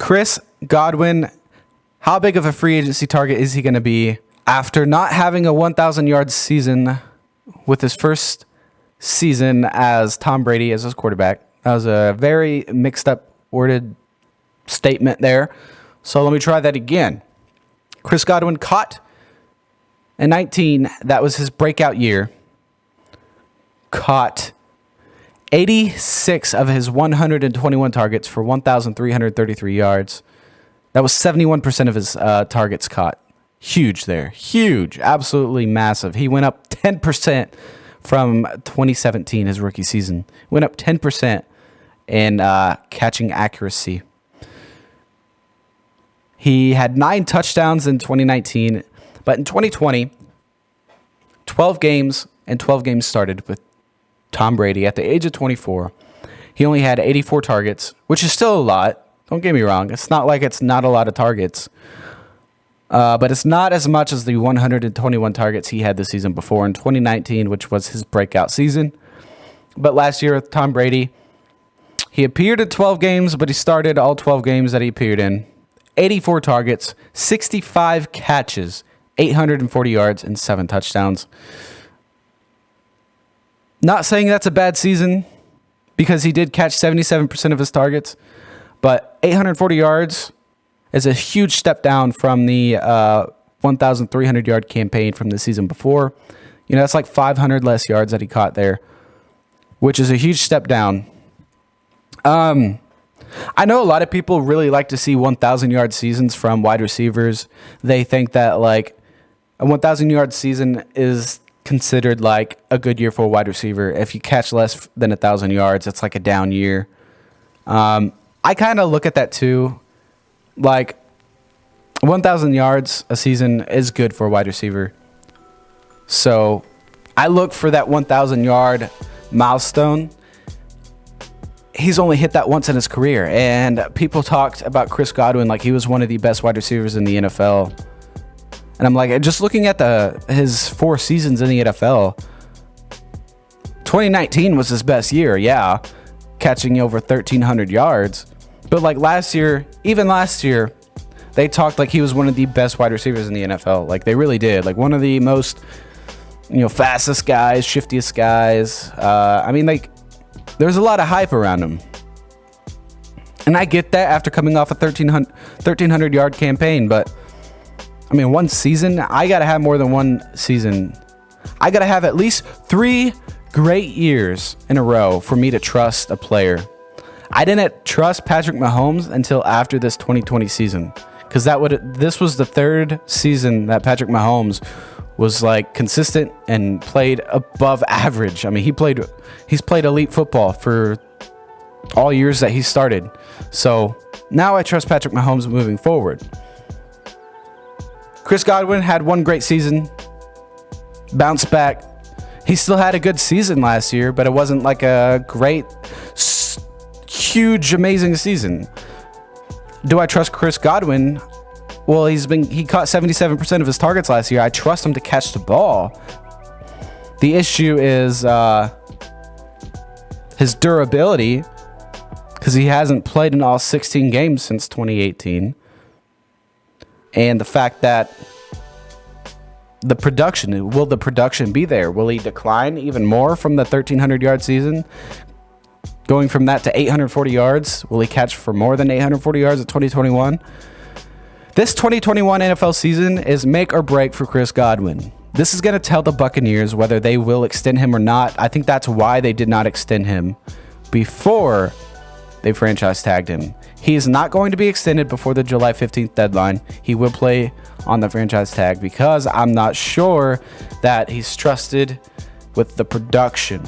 Chris Godwin, how big of a free agency target is he going to be after not having a 1,000-yard season with his first season as Tom Brady as his quarterback? That was a very mixed up worded statement there. So let me try that again. Chris Godwin caught in 19, that was his breakout year, caught 86 of his 121 targets for 1,333 yards. That was 71% of his targets caught. Huge there. Huge. Absolutely massive. He went up 10% from 2017, his rookie season. Went up 10% in catching accuracy. He had 9 touchdowns in 2019, but in 2020, 12 games and 12 games started with Tom Brady at the age of 24. He only had 84 targets, which is still a lot. Don't get me wrong. It's not like it's not a lot of targets. But it's not as much as the 121 targets he had the season before in 2019, which was his breakout season. But last year with Tom Brady, he appeared in 12 games, but he started all 12 games that he appeared in. 84 targets, 65 catches, 840 yards, and 7 touchdowns. Not saying that's a bad season because he did catch 77% of his targets, but 840 yards is a huge step down from the 1,300-yard campaign from the season before. You know, that's like 500 less yards that he caught there, which is a huge step down. I know a lot of people really like to see 1,000-yard seasons from wide receivers. They think that, like, a 1,000-yard season is considered like a good year for a wide receiver. If you catch less than 1,000 yards, it's like a down year. I kind of look at that too. Like, 1,000 yards a season is good for a wide receiver. So I look for that 1,000-yard milestone. He's only hit that once in his career, and people talked about Chris Godwin like he was one of the best wide receivers in the NFL. And I'm like, just looking at his 4 seasons in the NFL, 2019 was his best year, yeah, catching over 1,300 yards. But like even last year, they talked like he was one of the best wide receivers in the NFL. Like they really did. Like one of the most, fastest guys, shiftiest guys. I mean, like, there's a lot of hype around him. And I get that after coming off a 1,300-yard campaign, but I mean, one season, I got to have more than one season. I got to have at least 3 great years in a row for me to trust a player. I didn't trust Patrick Mahomes until after this 2020 season, because this was the 3rd season that Patrick Mahomes was like consistent and played above average. I mean, he's played elite football for all years that he started. So now I trust Patrick Mahomes moving forward. Chris Godwin had one great season, bounced back. He still had a good season last year, but it wasn't like a great, huge, amazing season. Do I trust Chris Godwin? Well, he caught 77% of his targets last year. I trust him to catch the ball. The issue is his durability, because he hasn't played in all 16 games since 2018. And the fact that the production be there? Will he decline even more from the 1,300-yard season? Going from that to 840 yards, will he catch for more than 840 yards in 2021? This 2021 NFL season is make or break for Chris Godwin. This is going to tell the Buccaneers whether they will extend him or not. I think that's why they did not extend him before they franchise tagged him. He is not going to be extended before the July 15th deadline. He will play on the franchise tag because I'm not sure that he's trusted with the production.